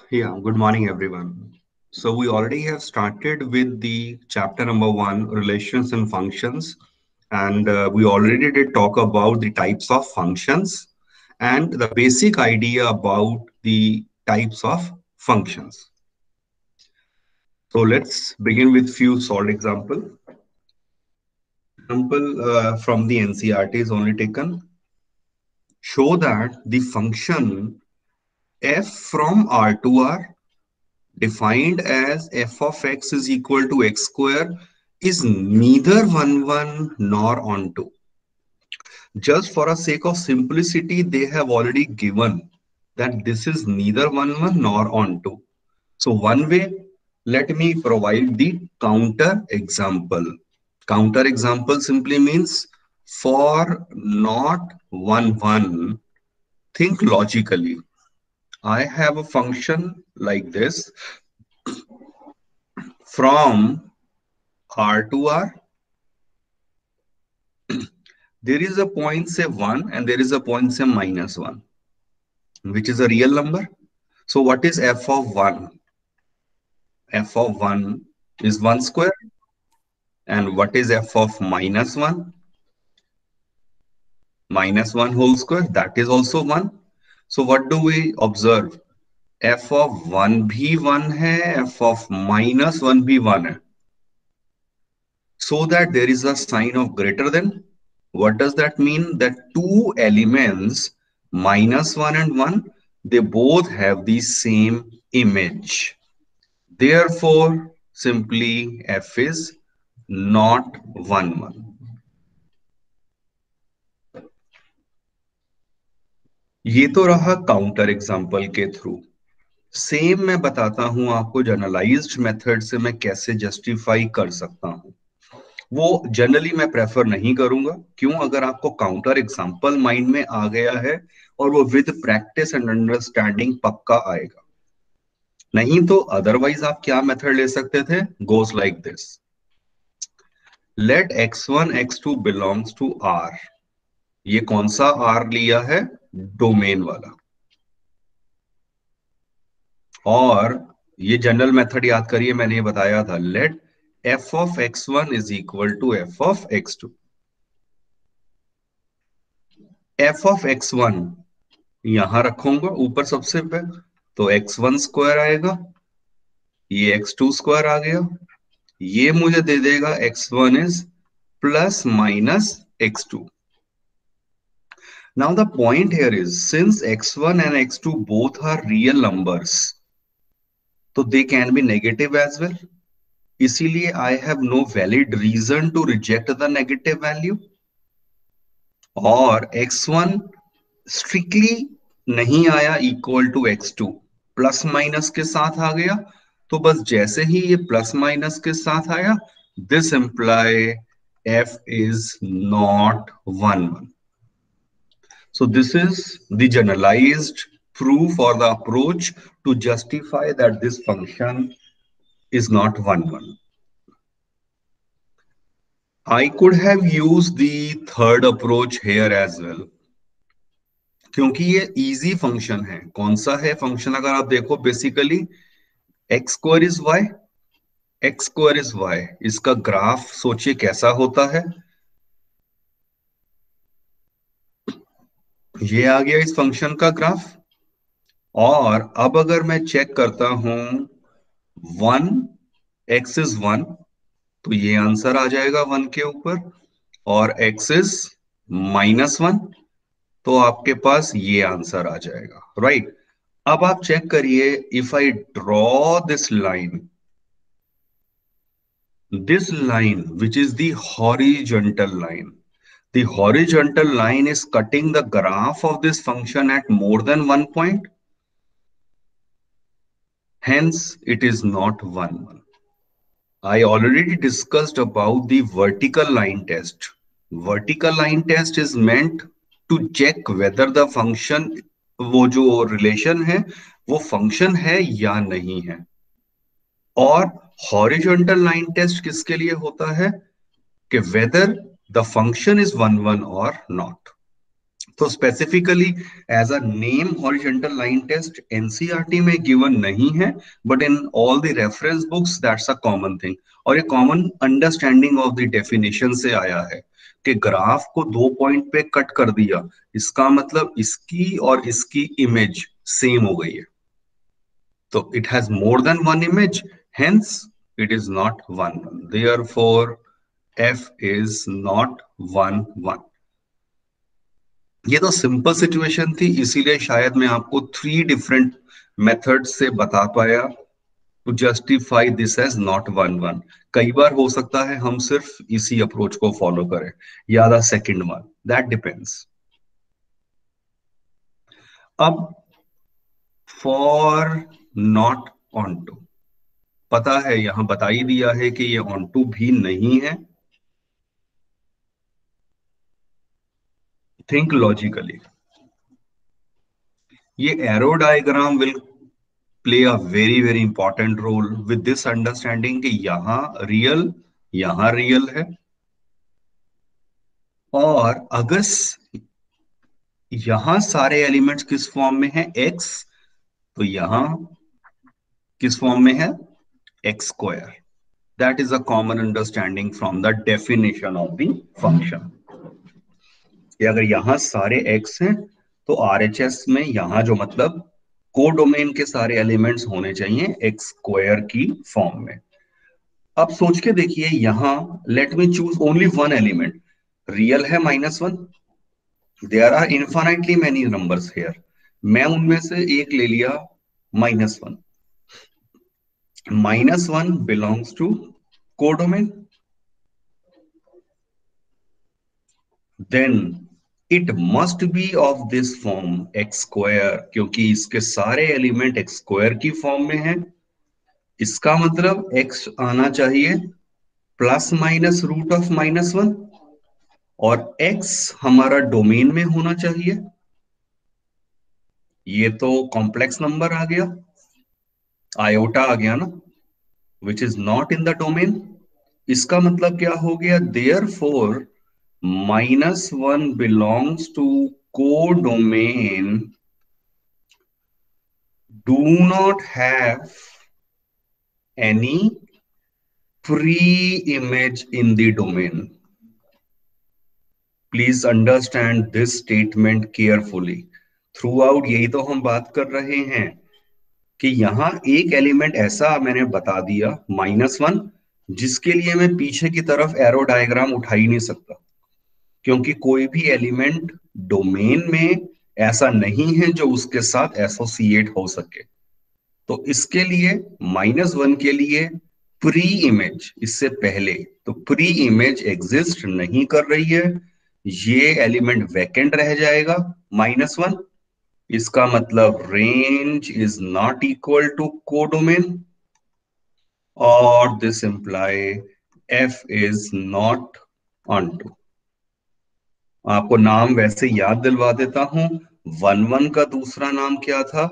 Yeah, good morning, everyone. So, we already have started with the chapter number one, relations and functions. And we already did talk about the types of functions and the basic idea about the types of functions. So, let's begin with few solved example. Example from the NCERT is only taken. Show that the function f from R to R defined as f of x is equal to x square is neither 1 1 nor onto. Just for a sake of simplicity, they have already given that this is neither 1 1 nor onto. So one way, let me provide the counter example. Counter example simply means for not 1 1, think logically. I have a function like this from R to R. There is a point say 1 and there is a point say minus 1, which is a real number. So what is f of 1? F of 1 is 1 square. And what is f of minus 1? Minus 1 whole square. That is also 1. So what do we observe? F of 1 भी 1 है, f of minus 1 भी 1 है. So that there is a sign of greater than. What does that mean? That two elements, minus 1 and 1, they both have the same image. Therefore, simply f is not 1 1. ये तो रहा counter example के through. Same मैं बताता हूं आपको generalised method से मैं कैसे जस्टिफाई कर सकता हूं. वो जनरली मैं प्रेफर नहीं करूंगा. क्यों? अगर आपको काउंटर एग्जांपल माइंड में आ गया है और वो विद प्रैक्टिस एंड अंडरस्टैंडिंग पक्का आएगा. नहीं तो अदरवाइज आप क्या मेथड ले सकते थे? Goes like this. Let x1 x2 belongs to R. ये कौन सा R लिया है? डोमेन वाला. और ये जनरल मेथड याद करिए, मैंने ये बताया था. Let f of x1 is equal to f of x2. f of x1 यहां रखूंगा ऊपर सबसे पे, तो x1 स्क्वायर आएगा, ये x2 स्क्वायर आ गया. ये मुझे दे देगा x1 is plus minus x2. Now the point here is, since x1 and x2 both are real numbers, so they can be negative as well. इसीलिए I have no valid reason to reject the negative value. और x1 strictly नहीं आया equal to x2, plus minus के साथ आ गया. तो बस जैसे ही ये प्लस माइनस के साथ आया, this imply f is not 1 1. So this is the generalized proof or the approach to justify that this function is not 1 1. I could have used the third approach here as well, क्योंकि ये easy function है. कौन सा है function? अगर आप देखो basically x square is y, x square is y. इसका ग्राफ सोचिए कैसा होता है. ये आ गया इस फंक्शन का ग्राफ. और अब अगर मैं चेक करता हूं 1, एक्स इज 1, तो ये आंसर आ जाएगा 1 के ऊपर. और एक्स इज माइनस 1, तो आपके पास ये आंसर आ जाएगा. राइट. अब आप चेक करिए, if I draw this line, this line which is the horizontal line, the horizontal line is cutting the graph of this function at more than 1 point, hence it is not 1 1. I already discussed about the vertical line test. Vertical line test is meant to check whether the function, वो जो relation है वो function है या नहीं है. और horizontal line test किसके लिए होता है? कि वेदर द फंक्शन इज 1 1 और नॉट. तो specifically as a name horizontal line test NCERT में गिवन नहीं है, but in all the reference books that's a common thing. और ये common understanding of the definition से आया है कि ग्राफ को दो पॉइंट पे कट कर दिया, इसका मतलब इसकी और इसकी इमेज सेम हो गई है। तो it has more than one image, hence it is not 1 1. Therefore, F is not 1 1. ये तो सिंपल सिचुएशन थी, इसीलिए शायद मैं आपको 3 डिफरेंट मेथड से बता पाया to justify this as not 1 1। कई बार हो सकता है हम सिर्फ इसी अप्रोच को फॉलो करें या the second one, that depends. अब फॉर नॉट ऑन टू, पता है यहां बता ही दिया है कि ये ऑन टू भी नहीं है। थिंक लॉजिकली, ये arrow diagram will play a very very important role with this understanding कि यहां रियल है, और अगर यहां सारे एलिमेंट्स किस फॉर्म में है एक्स, तो यहां किस फॉर्म में है x square. That is a common understanding from the definition of the function. अगर यहां सारे x हैं तो आरएचएस में यहां जो मतलब कोडोमेन के सारे एलिमेंट्स होने चाहिए एक्स स्क्वायर की फॉर्म में। अब सोच के देखिए, यहां let me choose only one element, real है -1, there are infinitely many numbers here, मैं उनमें से एक ले लिया -1। -1 belongs to codomain, then it must be of this form x square, क्योंकि इसके सारे एलिमेंट एक्स स्क्वायर की फॉर्म में है। इसका मतलब एक्स आना चाहिए ±√(-1), और एक्स हमारा डोमेन में होना चाहिए। ये तो कॉम्प्लेक्स नंबर आ गया, आयोटा आ गया ना, which is not in the domain. इसका मतलब क्या हो गया, therefore -1 belongs to codomain do not have any pre-image in the domain. Please understand this statement carefully. Throughout यही तो हम बात कर रहे हैं कि यहां एक एलिमेंट ऐसा मैंने बता दिया -1, जिसके लिए मैं पीछे की तरफ एरो डायग्राम उठा ही नहीं सकता, क्योंकि कोई भी एलिमेंट डोमेन में ऐसा नहीं है जो उसके साथ एसोसिएट हो सके। तो इसके लिए -1 के लिए प्री इमेज, इससे पहले तो प्री इमेज एग्जिस्ट नहीं कर रही है, ये एलिमेंट वैकेंट रह जाएगा -1। इसका मतलब range is not equal to codomain, और this imply F is not onto. आपको नाम वैसे याद दिलवा देता हूं, 1 1 का दूसरा नाम क्या था,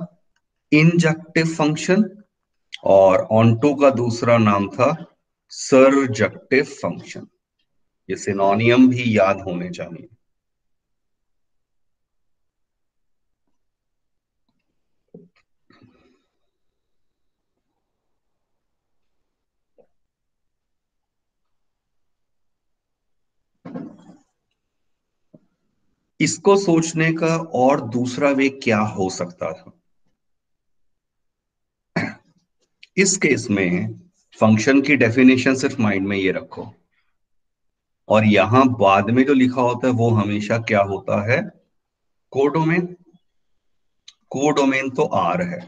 इंजक्टिव फंक्शन, और ऑनटू का दूसरा नाम था सरजक्टिव फंक्शन। ये सिनोनियम भी याद होने चाहिए। इसको सोचने का और दूसरा वे क्या हो सकता था, इस केस में फंक्शन की डेफिनेशन सिर्फ माइंड में ये रखो, और यहां बाद में जो लिखा होता है वो हमेशा क्या होता है, कोडोमेन। कोडोमेन तो आर है,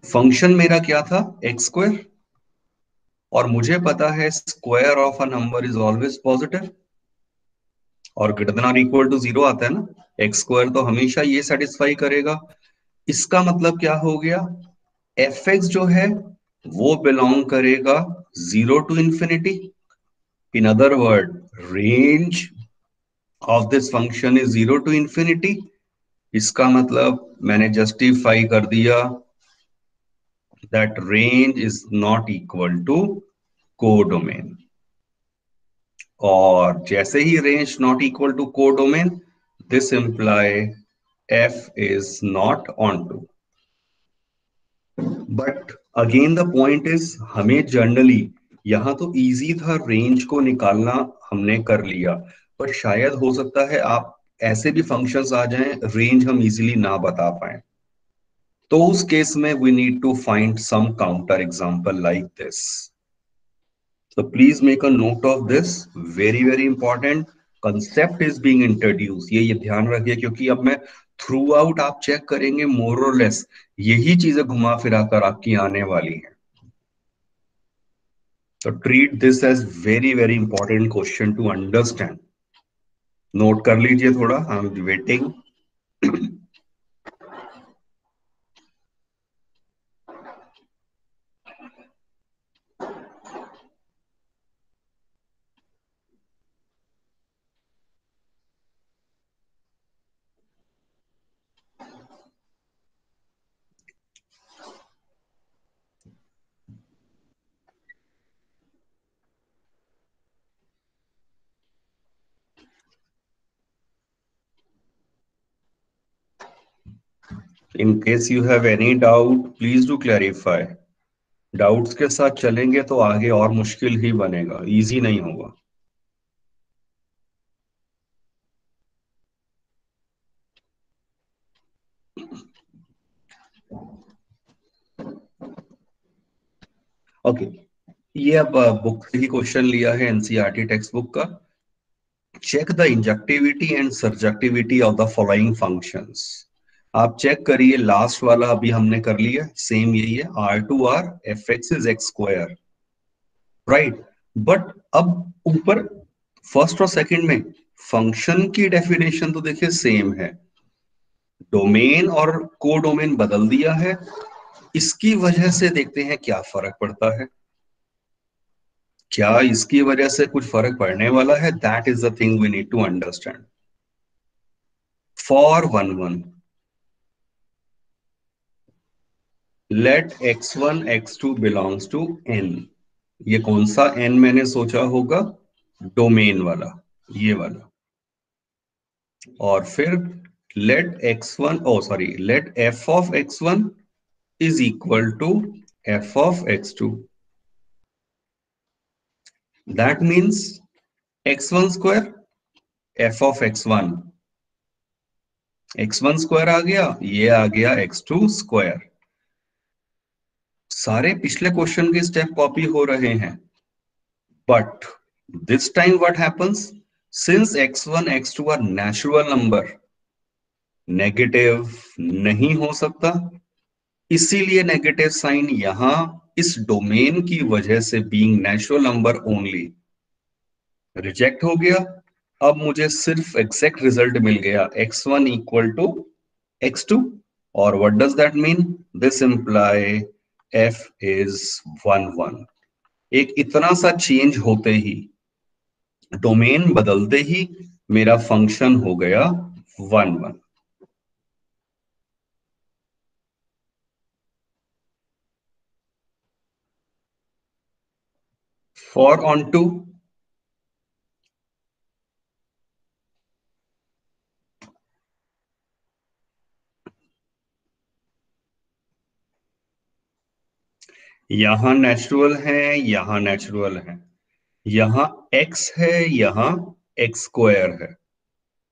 फंक्शन मेरा क्या था एक्स स्क्वायर, और मुझे पता है square of a number is always positive, और ग्रेटर देन और इक्वल टू 0 आता है ना, एक्स स्क्वायर तो हमेशा ये सेटिस्फाई करेगा। इसका मतलब क्या हो गया, एफ एक्स जो है वो बिलोंग करेगा 0 to ∞। In other word, range of this function is 0 to ∞। इसका मतलब मैंने जस्टिफाई कर दिया that range is not equal to codomain. और जैसे ही range not equal to codomain, this imply F is not onto. But again the point is, हमें generally यहां तो इजी था रेंज को निकालना, हमने कर लिया, पर शायद हो सकता है आप ऐसे भी फंक्शंस आ जाएं रेंज हम इजीली ना बता पाए, तो उस केस में we need to find some counter example like this. So please make a note of this. Very very important concept is being introduced. ये ध्यान रखिए, क्योंकि अब मैं थ्रू आउट आप चेक करेंगे मोर और लेस यही चीजें घुमा फिरा कर आपकी आने वाली हैं। तो treat this as very very important question to understand. Note कर लीजिए थोड़ा, I am waiting. In case you have any doubt please do clarify. Doubts के साथ चलेंगे तो आगे और मुश्किल ही बनेगा, इजी नहीं होगा। ओके, ये अब बुक से ही क्वेश्चन लिया है, एनसीईआरटी टेक्स्ट बुक का। Check the injectivity and surjectivity of the following functions. आप चेक करिए, लास्ट वाला अभी हमने कर लिया, सेम यही है, R to R F X is X square, right. But अब ऊपर फर्स्ट और सेकंड में फंक्शन की डेफिनेशन तो देखिए सेम है, डोमेन और कोडोमेन बदल दिया है। इसकी वजह से देखते हैं क्या फर्क पड़ता है, क्या इसकी वजह से कुछ फर्क पड़ने वाला है, that is the thing we need to understand. For one one, let x1 x2 belongs to n। ये कौन सा n मैंने सोचा होगा, डोमेन वाला, ये वाला। और फिर let x1, oh sorry, let f of x1 is equal to f of x2। That means x1 square f of x1, x1 square आ गया, ये आ गया x2 स्क्वायर। सारे पिछले क्वेश्चन के स्टेप कॉपी हो रहे हैं, but this time what happens, since x1 x2 are natural number, negative नहीं हो सकता, इसीलिए नेगेटिव साइन यहां इस डोमेन की वजह से being natural number only reject हो गया। अब मुझे सिर्फ एग्जैक्ट रिजल्ट मिल गया, x1 इक्वल टू x2। और what does that mean, this imply f is 1 1। एक इतना सा चेंज होते ही, डोमेन बदलते ही मेरा फंक्शन हो गया 1 1। फॉर ऑन टू, यहां नेचुरल है, यहां नेचुरल है, यहां x है, यहां x स्क्वायर है।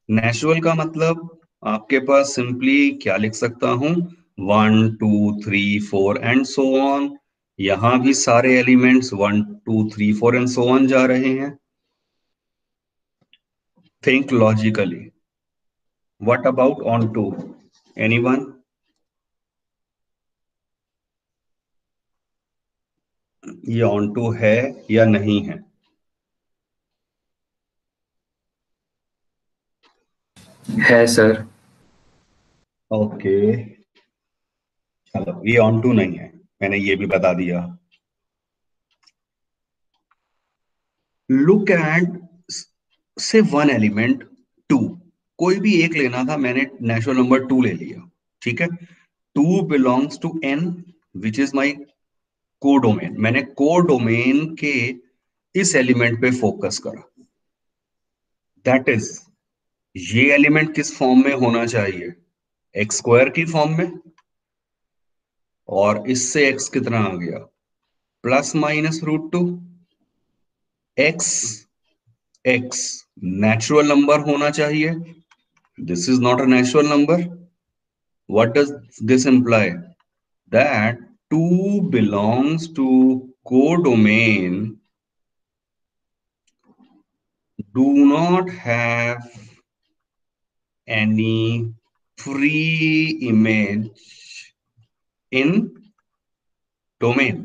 नेचुरल का मतलब आपके पास सिंपली क्या लिख सकता हूं, 1 2 3 4 एंड सो ऑन। यहां भी सारे एलिमेंट्स 1 2 3 4 एंड सो ऑन जा रहे हैं। Think logically, what about onto, anyone? ये ऑन टू है या नहीं है? है सर। ओके, चलो ये ऑन टू नहीं है, मैंने ये भी बता दिया। लुक एट से वन एलिमेंट, टू, कोई भी एक लेना था, मैंने नेचुरल नंबर टू ले लिया, ठीक है। Two belongs to N which is my codomain, मैंने कोडोमेन के इस एलिमेंट पे फोकस करा। दैट इज ये एलिमेंट किस फॉर्म में होना चाहिए, एक्स स्क्वायर की फॉर्म में, और इससे एक्स कितना आ गया, plus minus root two. X x natural number होना चाहिए, this is not a natural number. What does this imply? That 2 belongs to codomain do not have any free image in domain.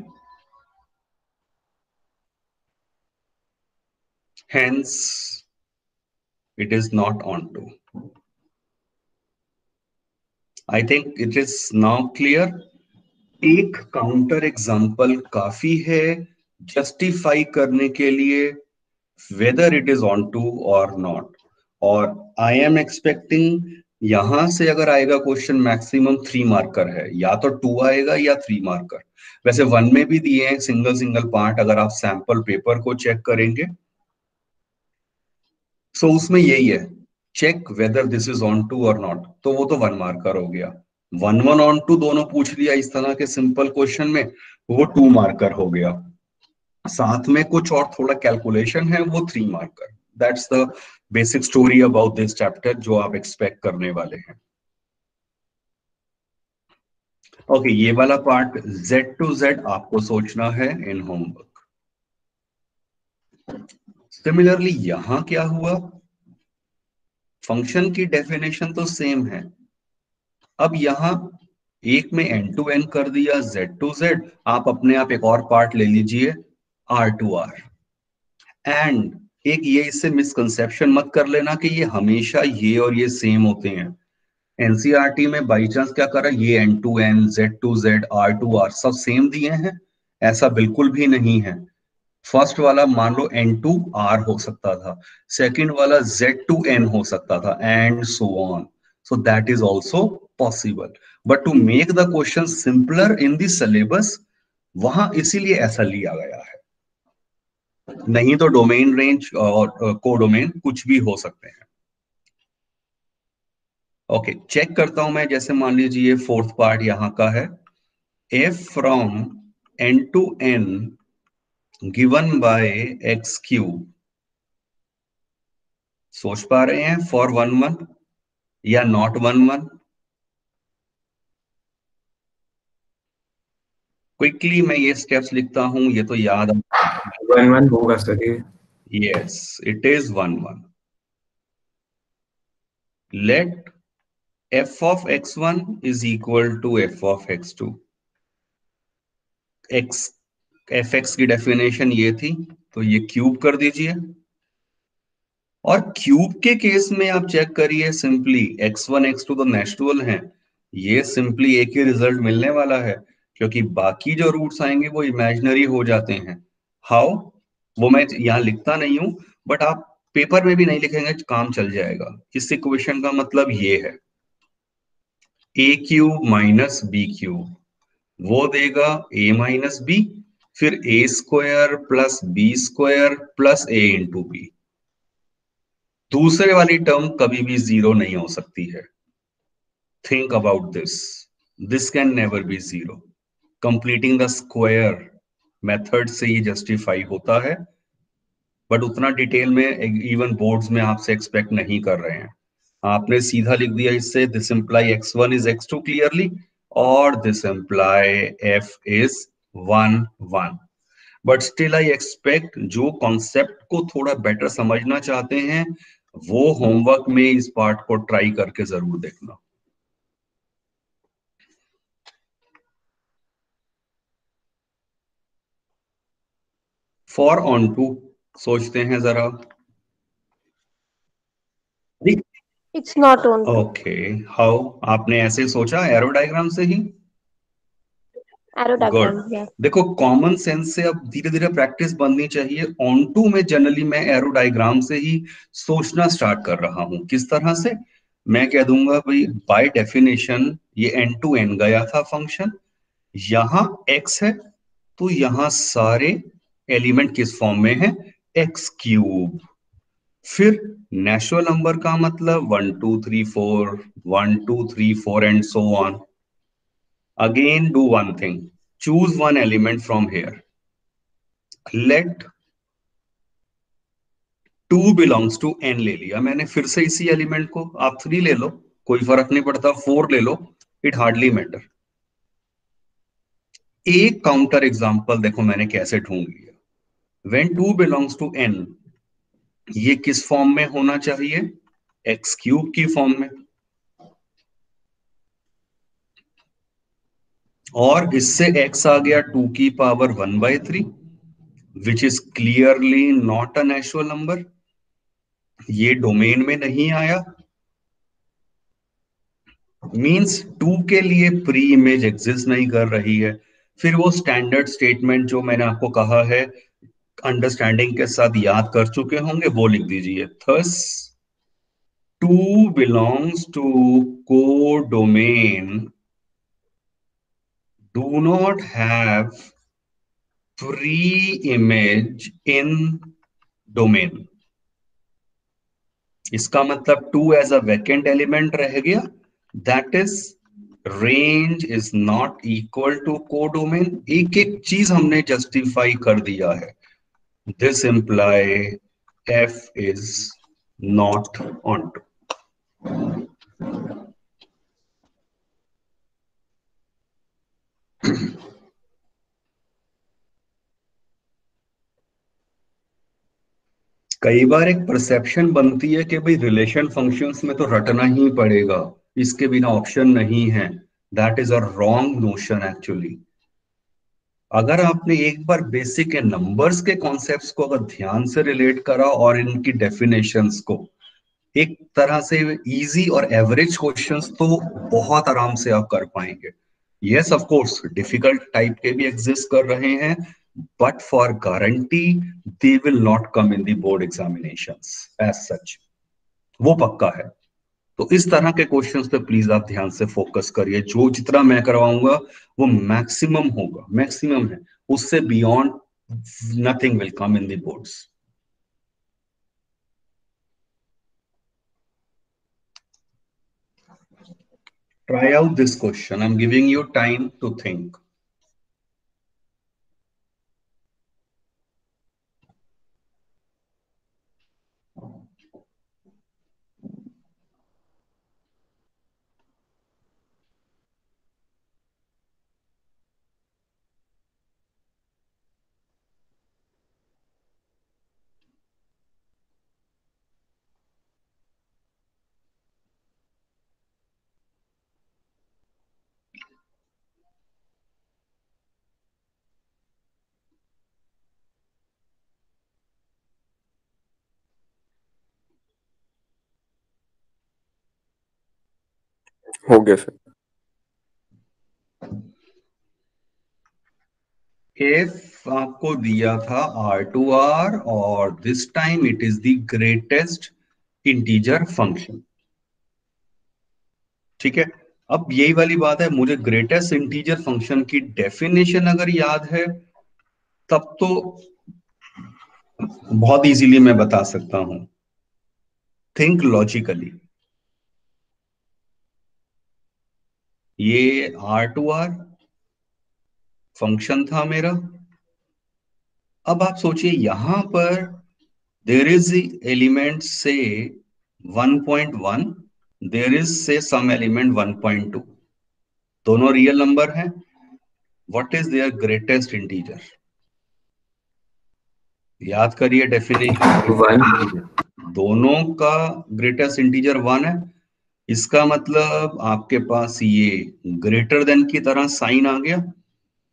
Hence, it is not onto. I think it is now clear. एक counter example काफी है justify करने के लिए whether it is on to or not. और I am expecting यहां से अगर आएगा क्वेश्चन मैक्सिमम 3 मार्कर है, या तो 2 आएगा या 3 मार्कर. वैसे 1 में भी दिए हैं सिंगल सिंगल पार्ट, अगर आप सैंपल पेपर को चेक करेंगे सो उसमें यही है, check whether this is onto और नॉट, तो वो तो 1 मार्कर हो गया. 1 1 ऑन टू दोनों पूछ लिया इस तरह के सिंपल क्वेश्चन में, वो 2 मार्कर हो गया. साथ में कुछ और थोड़ा कैलकुलेशन है, वो 3 marker. That's the basic story about this chapter जो आप एक्सपेक्ट करने वाले हैं. ओके, ये वाला पार्ट Z to Z आपको सोचना है इन होमवर्क. सिमिलरली यहां क्या हुआ, फंक्शन की डेफिनेशन तो सेम है. अब यहां एक में n to n कर दिया, Z to Z. आप अपने आप एक और पार्ट ले लीजिए R to R. एंड एक ये इससे मिसकंसेप्शन मत कर लेना कि ये हमेशा ये और ये सेम होते हैं. एनसीईआरटी में बाई चांस क्या करा, ये N to N, Z to Z, R to R सब सेम दिए हैं, ऐसा बिल्कुल भी नहीं है. फर्स्ट वाला मान लो एन टू आर हो सकता था, सेकंड वाला जेड टू एन हो सकता था, and so on. So that is also possible. But to make the question simpler in the syllabus, वहां इसीलिए ऐसा लिया गया है. नहीं तो डोमेन रेंज और कोडोमेन कुछ भी हो सकते हैं. ओके, चेक करता हूं मैं. जैसे मान लीजिए फोर्थ पार्ट यहां का है, f from n to n given by x cube. सोच पा रहे हैं फॉर 1 1 या नॉट 1 1? क्विकली मैं ये स्टेप्स लिखता हूं, ये तो याद. 1 1 होगा सर ये. Yes, it is 1 1. Let f of x1 is equal to f of x2. x fx की डेफिनेशन ये थी, तो ये क्यूब कर दीजिए. और क्यूब के केस में आप चेक करिए, सिंपली x1 x2 तो नेचुरल हैं, ये सिंपली एक ही रिजल्ट मिलने वाला है, क्योंकि बाकी जो रूट्स आएंगे वो इमेजिनरी हो जाते हैं. हाउ, वो मैं यहाँ लिखता नहीं हूं, बट आप पेपर में भी नहीं लिखेंगे, काम चल जाएगा. इस इक्वेशन का मतलब ये है, a cube minus b cube, वो देगा a माइनस बी, फिर a square plus b square plus a into b. दूसरे वाली टर्म कभी भी 0 नहीं हो सकती है. Think about this, this can never be 0. Completing the square method से ही जस्टिफाई होता है, बट उतना डिटेल में इवन बोर्ड्स में आपसे एक्सपेक्ट नहीं कर रहे हैं. आपने सीधा लिख दिया इससे, this imply x1 is x2 clearly, और this imply f is 1 1. But still I expect जो कॉन्सेप्ट को थोड़ा बेटर समझना चाहते हैं वो होमवर्क में इस पार्ट को ट्राई करके जरूर देखना. फॉर ऑन टू सोचते हैं जरा. It's not on to. Okay, how, आपने ऐसे सोचा एरो डायग्राम से ही? Arrow diagram. गुड. Yeah. देखो कॉमन सेंस से अब धीरे धीरे प्रैक्टिस बननी चाहिए. ऑन टू में जनरली मैं एरो डायग्राम से ही सोचना स्टार्ट कर रहा हूं. किस तरह से? मैं कह दूंगा भाई बाय डेफिनेशन ये एन टू एन गया था फंक्शन, यहां x है, तो यहां सारे एलिमेंट किस फॉर्म में है, एक्स क्यूब. फिर नेचुरल नंबर का मतलब 1 2 3 4, 1 2 3 4 and so on. Again do one thing, choose one element from here. Let 2 belongs to n ले लिया मैंने, फिर से इसी एलिमेंट को. आप 3 ले लो, कोई फर्क नहीं पड़ता. 4 ले लो, इट हार्डली मैटर. एक काउंटर एग्जांपल देखो मैंने कैसे ढूंढ लिया. व्हेन 2 बिलोंग्स टू n, ये किस फॉर्म में होना चाहिए? एक्स क्यूब की फॉर्म में. और इससे x आ गया 2 की power 1/3, which is clearly not a natural number. ये डोमेन में नहीं आया. मींस 2 के लिए प्री इमेज एग्जिस्ट नहीं कर रही है. फिर वो स्टैंडर्ड स्टेटमेंट जो मैंने आपको कहा है, अंडरस्टैंडिंग के साथ याद कर चुके होंगे, वो लिख दीजिए. Thus 2 belongs to codomain do not have pre-image in domain. इसका मतलब 2 एज अ वैकेंट एलिमेंट रह गया. That is range is not equal to codomain. एक एक चीज हमने जस्टिफाई कर दिया है. This imply F is not onto. कई बार एक परसेप्शन बनती है कि भाई रिलेशन फंक्शंस में तो रटना ही पड़ेगा, इसके बिना ऑप्शन नहीं है. That is a wrong notion actually. अगर आपने एक बार बेसिक नंबर्स के कॉन्सेप्ट्स को अगर ध्यान से रिलेट करा और इनकी डेफिनेशंस को, एक तरह से इजी और एवरेज क्वेश्चंस तो बहुत आराम से आप कर पाएंगे. Yes of course difficult type के भी एग्जिस्ट कर रहे हैं, but for guarantee they will not come in the board examinations as such. वो पक्का है. तो इस तरह के क्वेश्चंस पे प्लीज आप ध्यान से फोकस करिए. जो जितना मैं करवाऊंगा वो मैक्सिमम होगा, मैक्सिमम है. उससे beyond nothing will come in the boards. Try out this question. I'm giving you time to think. हो गया सर. If आपको दिया था R2R और this time it is the greatest integer function. ठीक है. अब यही वाली बात है, मुझे ग्रेटेस्ट इंटीजर फंक्शन की डेफिनेशन अगर याद है तब तो बहुत इजीली मैं बता सकता हूं. Think logically. ये R2R फंक्शन था मेरा. अब आप सोचिए यहां पर देयर इज एलिमेंट से 1.1, देयर इज से सम एलिमेंट 1.2. दोनों रियल नंबर हैं. What is their greatest integer? याद करिए डेफिनेशन. 1. दोनों का ग्रेटेस्ट इंटीजर 1 है. इसका मतलब आपके पास ये ग्रेटर देन की तरह साइन आ गया.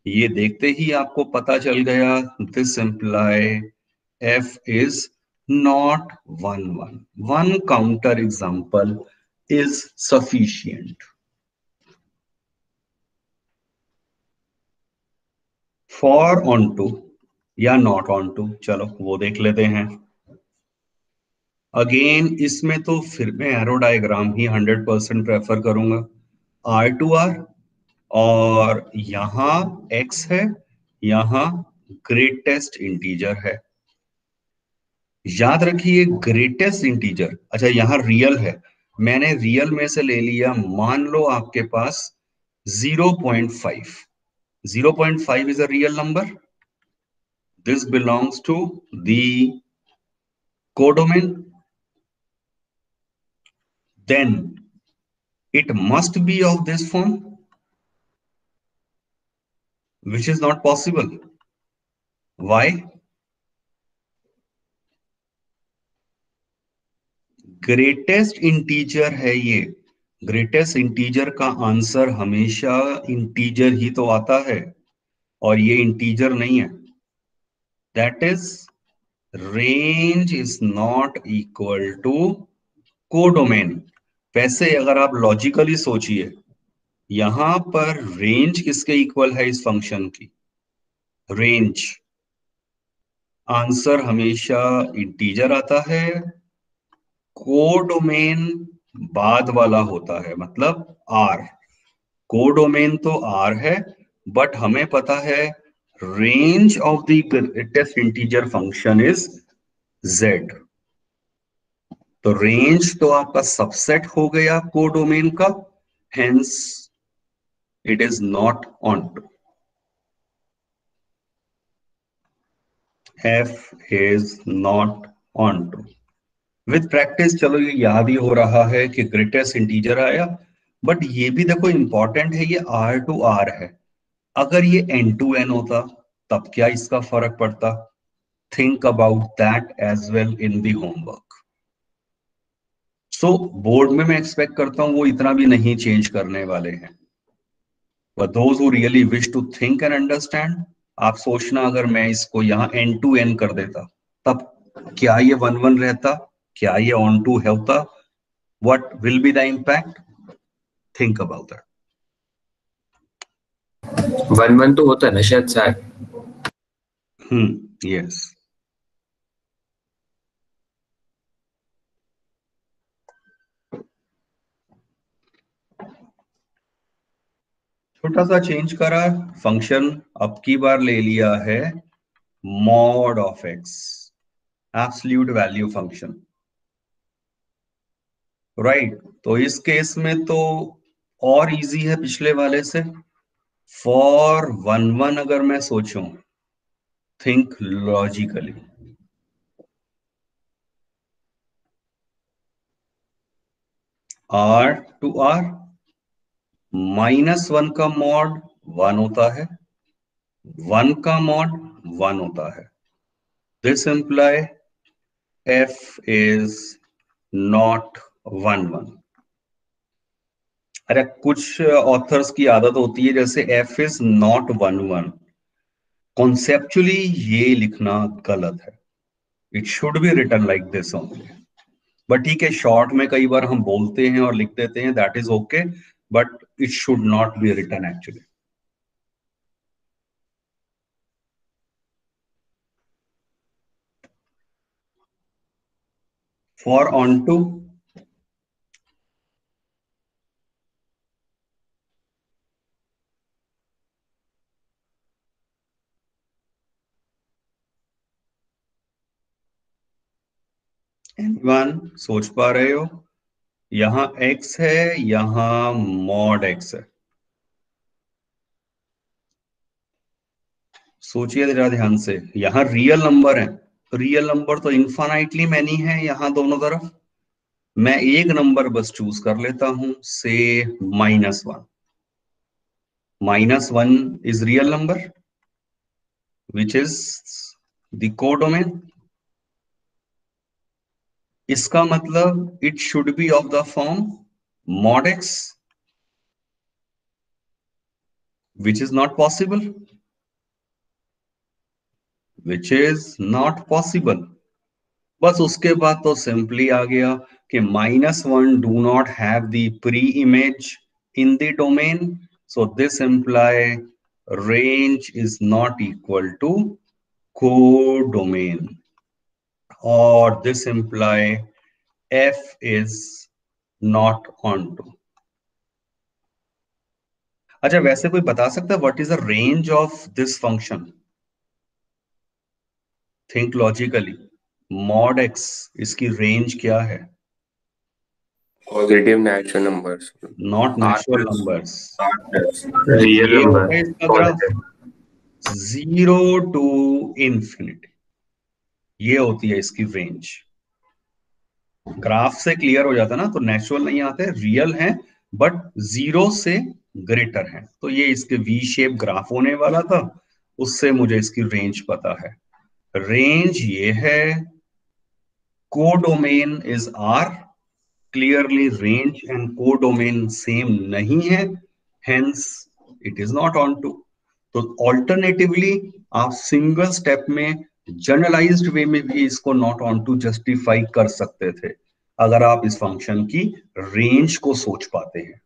ये देखते ही आपको पता चल गया, this imply f is not 1 1. One counter example is sufficient. For onto या not onto, चलो वो देख लेते हैं. अगेन इसमें तो फिर मैं एरो डायग्राम ही 100% प्रेफर करूंगा. R2R और यहां x है, यहां ग्रेटेस्ट इंटीजर है. याद रखिए ग्रेटेस्ट इंटीजर, अच्छा यहां रियल है, मैंने रियल में से ले लिया, मान लो आपके पास 0.5, 0.5 is a real number. This belongs to the codomain. Then it must be of this form, which is not possible. Why? Greatest integer है ये, ग्रेटेस्ट इंटीजर का आंसर हमेशा इंटीजर ही तो आता है, और ये इंटीजर नहीं है। That is range is not equal to codomain. वैसे अगर आप लॉजिकली सोचिए, यहां पर रेंज किसके इक्वल है इस फंक्शन की? रेंज, आंसर हमेशा इंटीजर आता है, कोडोमेन बाद वाला होता है, मतलब आर। कोडोमेन तो आर है, बट हमें पता है range of the greatest integer function is Z. तो रेंज तो आपका सबसेट हो गया कोडोमेन का, hence it is not onto. F is not onto. With practice चलो ये याद ही हो रहा है कि ग्रेटेस्ट इंटीजर आया, बट ये भी देखो इंपॉर्टेंट है, ये आर टू आर है। अगर ये एन टू एन होता तब क्या इसका फर्क पड़ता? Think about that as well in the homework. So board में मैं एक्सपेक्ट करता हूं वो इतना भी नहीं चेंज करने वाले हैं, but those who really wish to think and understand, आप सोचना अगर मैं इसको यहां एन टू एन कर देता तब क्या ये 1-1 रहता? क्या ये ऑन टू होता? What will be the impact? Think about that. 1-1 तो होता है ना शायद सर। यस। छोटा सा चेंज करा फंक्शन, अब की बार ले लिया है mod of x, absolute value function, right. तो इस केस में तो और इजी है पिछले वाले से। फॉर 1-1 अगर मैं सोचूं, think logically, R to R, -1 का मॉड 1 होता है, 1 का मॉड 1 होता है। This imply f is not 1-1। अरे कुछ ऑथर्स की आदत होती है जैसे f is not 1-1, कॉन्सेप्चुअली ये लिखना गलत है। It should be written like this only. But ठीक है, शॉर्ट में कई बार हम बोलते हैं और लिख देते हैं, that is okay, but it should not be written actually. For onto, anyone सोच पा रहे हो? यहां x है, यहां मॉड x है। सोचिए जरा ध्यान से, यहां रियल नंबर है, रियल नंबर तो इन्फानाइटली मैनी है यहां दोनों तरफ। मैं एक नंबर बस चूज कर लेता हूं, से -1। -1 is real number which is the codomain. इसका मतलब it should B of the form mod x, which is not possible, which is not possible। बस उसके बाद तो सिंपली आ गया कि -1 do not have the pre image in the domain, so this imply range is not equal to codomain, और this imply f is not onto. अच्छा वैसे कोई बता सकता है what is the range of this function? Think logically, mod X इसकी रेंज क्या है? Positive natural numbers, not natural numbers, real ये होता नंबर है इसका ग्राफ 0 to infinity, ये होती है इसकी रेंज। ग्राफ से क्लियर हो जाता है ना, तो नेचुरल नहीं आते, रियल है बट 0 से ग्रेटर है, तो ये इसके वी शेप ग्राफ होने वाला था, उससे मुझे इसकी रेंज पता है। रेंज ये है, codomain is R, clearly range and codomain same नहीं है, hence it is not onto. तो ऑल्टरनेटिवली आप सिंगल स्टेप में जनरलाइज्ड वे में भी इसको नॉट ऑन टू जस्टिफाई कर सकते थे, अगर आप इस फंक्शन की रेंज को सोच पाते हैं।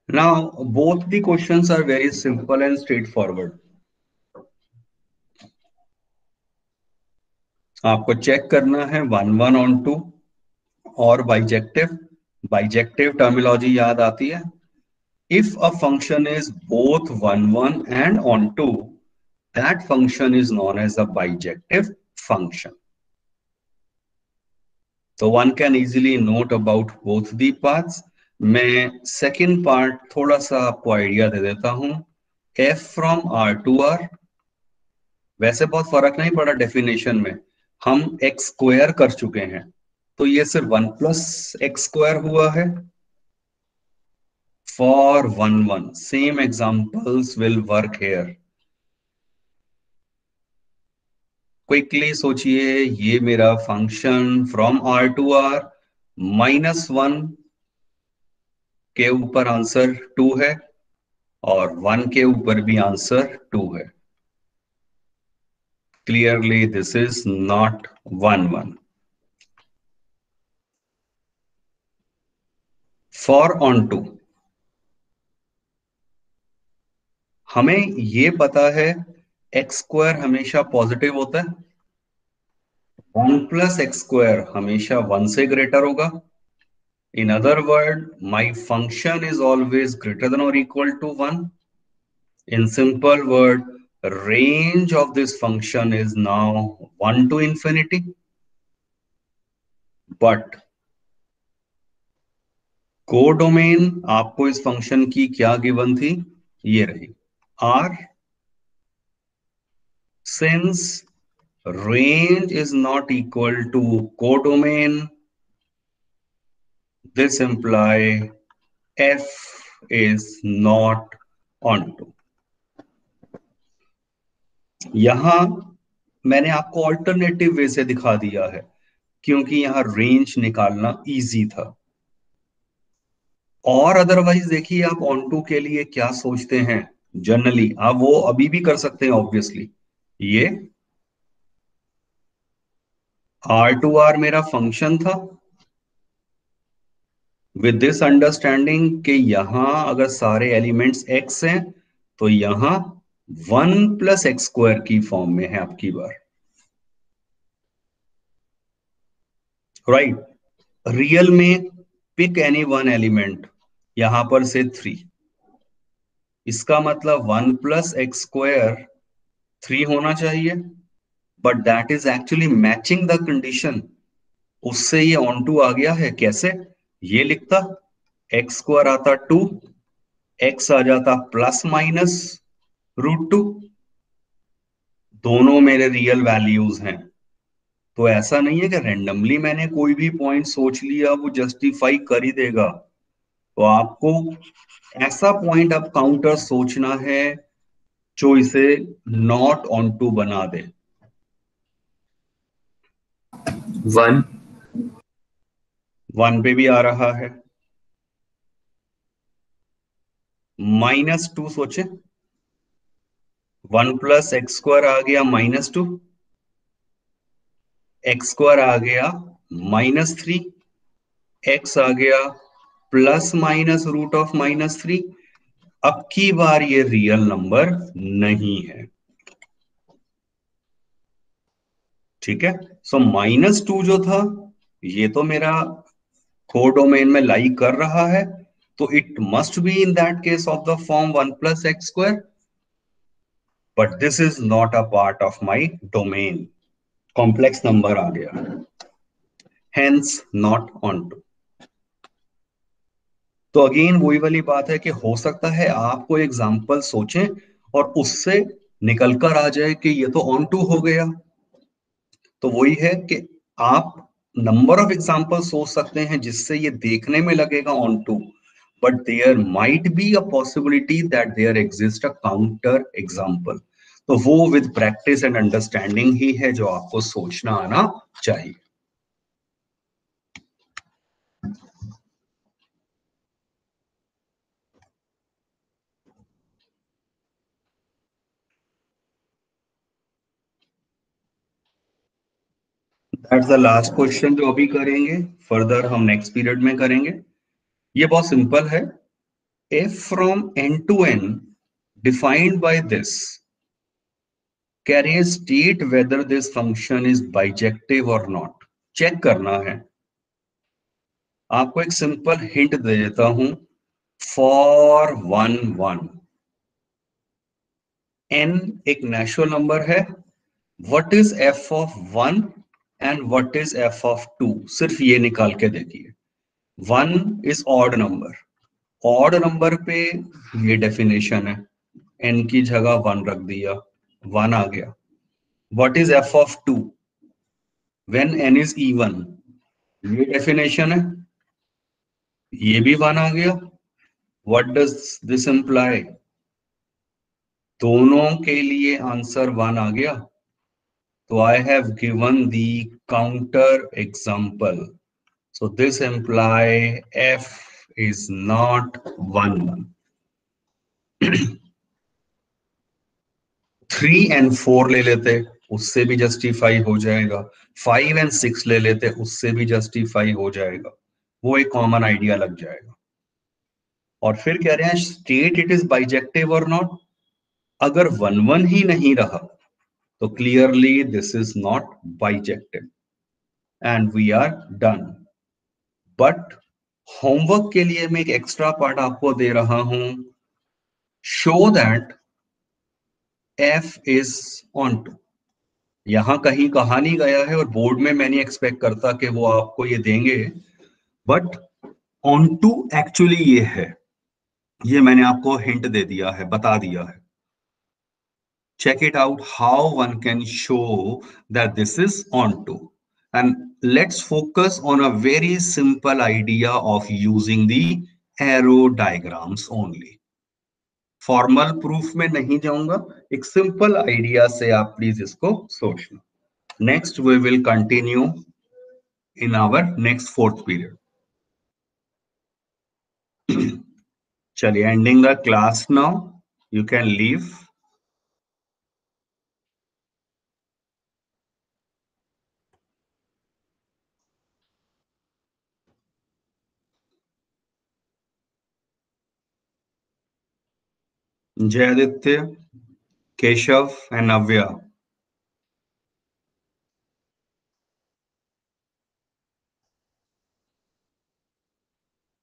Now, both the questions are very simple and straightforward. आपको चेक करना है 1 1 on 2 और बाइजेक्टिव। बाइजेक्टिव टर्मिनोलॉजी याद आती है, if a function is both 1 1 and on 2, that function is known as a bijective function. So one can easily note about both the parts. मैं second part थोड़ा सा आपको आइडिया दे देता हूं। f from R to R, वैसे बहुत फर्क नहीं पड़ा डेफिनेशन में, हम x स्क्वायर कर चुके हैं, तो ये सिर्फ 1 प्लस एक्स स्क्वायर हुआ है। For 1 1, same examples will work here. Quickly सोचिए, ये मेरा function from R to R, -1 के ऊपर आंसर 2 है और 1 के ऊपर भी आंसर 2 है। Clearly this is not 1 1। For onto, हमें ये पता है एक्स स्क्वायर हमेशा पॉजिटिव होता है, 1 प्लस एक्स स्क्वायर हमेशा 1 से ग्रेटर होगा। In other word, my function is always greater than or equal to 1. In simple word, range of this function is now 1 to infinity. But codomain आपको इस function की क्या given थी, ये रही R. Since range is not equal to codomain, this imply f is not onto. यहां मैंने आपको ऑल्टरनेटिव वे से दिखा दिया है, क्योंकि यहां रेंज निकालना इजी था। और अदरवाइज देखिए, आप ऑन टू के लिए क्या सोचते हैं जनरली, आप वो अभी भी कर सकते हैं ऑब्वियसली। ये R2R मेरा फंक्शन था, विद दिस अंडरस्टैंडिंग कि यहां अगर सारे एलिमेंट्स x हैं तो यहां 1 प्लस एक्स स्क्वायर की फॉर्म में है आपकी बार, राइट। रियल में पिक एनी वन एलिमेंट, यहां पर से 3, इसका मतलब 1 प्लस एक्स स्क्वायर 3 होना चाहिए, but that is actually matching the condition. उससे ये ऑन टू आ गया है, कैसे? ये लिखता एक्स स्क्वायर आता 2, एक्स आ जाता प्लस माइनस √2, दोनों मेरे रियल वैल्यूज हैं। तो ऐसा नहीं है कि रैंडमली मैंने कोई भी पॉइंट सोच लिया वो जस्टिफाई कर ही देगा। तो आपको ऐसा पॉइंट अब काउंटर सोचना है जो इसे नॉट ऑन टू बना दे। 1 1 पे भी आ रहा है, -2 सोचे, 1 प्लस एक्स स्क्वायर आ गया -2, एक्स स्क्वायर आ गया -3, एक्स आ गया प्लस माइनस √(-3). अब की बार ये रियल नंबर नहीं है, ठीक है। सो -2 जो था, ये तो मेरा कोडोमेन में लाई कर रहा है, तो it must be in that case of the form 1 + x², but this is not a part of my domain, complex number आ गया, हेंस नॉट ऑन टू। तो अगेन वही वाली बात है कि हो सकता है आप कोई एग्जाम्पल सोचें और उससे निकल कर आ जाए कि ये तो ऑन टू हो गया। तो वही है कि आप नंबर ऑफ एग्जाम्पल सोच सकते हैं जिससे ये देखने में लगेगा onto, but there might be a possibility that there exist a counter example. तो वो विद प्रैक्टिस एंड अंडरस्टैंडिंग ही है जो आपको सोचना आना चाहिए। दैट्स द लास्ट क्वेश्चन जो अभी करेंगे, फर्दर हम नेक्स्ट पीरियड में करेंगे। ये बहुत सिंपल है। f from n to n defined by this carries state whether this function is bijective or not। Check करना है। आपको एक सिंपल हिंट दे देता हूं। फॉर 1 1 n एक नेचुरल नंबर है। What is f of 1 and what is f of 2, सिर्फ ये निकाल के देखिए। 1 is odd number, odd number पे ये डेफिनेशन है, n की जगह 1 रख दिया, 1 आ गया। What is f of 2 when n is even, ये डेफिनेशन है, ये भी 1 आ गया। व्हाट डज दिस इंप्लाई, दोनों के लिए आंसर 1 आ गया। तो I have given the counter example, so this imply f is not 1 1। 3 and 4 ले लेते, उससे भी जस्टिफाई हो जाएगा। 5 and 6 ले लेते, उससे भी जस्टिफाई हो जाएगा। वो एक कॉमन आइडिया लग जाएगा। और फिर कह रहे हैं स्टेट इट इज बाइजेक्टिव और नॉट। अगर 1 1 ही नहीं रहा तो clearly this is not bijective and we are done. But homework के लिए मैं एक एक्स्ट्रा पार्ट आपको दे रहा हूं। Show that f is onto. यहां कहीं कहा नहीं गया है और बोर्ड में मैं नहीं एक्सपेक्ट करता कि वो आपको ये देंगे, बट ऑन टू एक्चुअली ये है। ये मैंने आपको हिंट दे दिया है, बता दिया है। check it out how one can show that this is onto, and let's focus on a very simple idea of using the arrow diagrams only। Formal proof में नहीं जाऊंगा, एक सिंपल आइडिया से आप प्लीज इसको सोचना। Next we will continue in our next 4th period. चलिए, ending the class now, you can leave. Jayaditya, Keshav and Navya.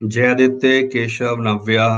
Jayaditya, Keshav, Navya.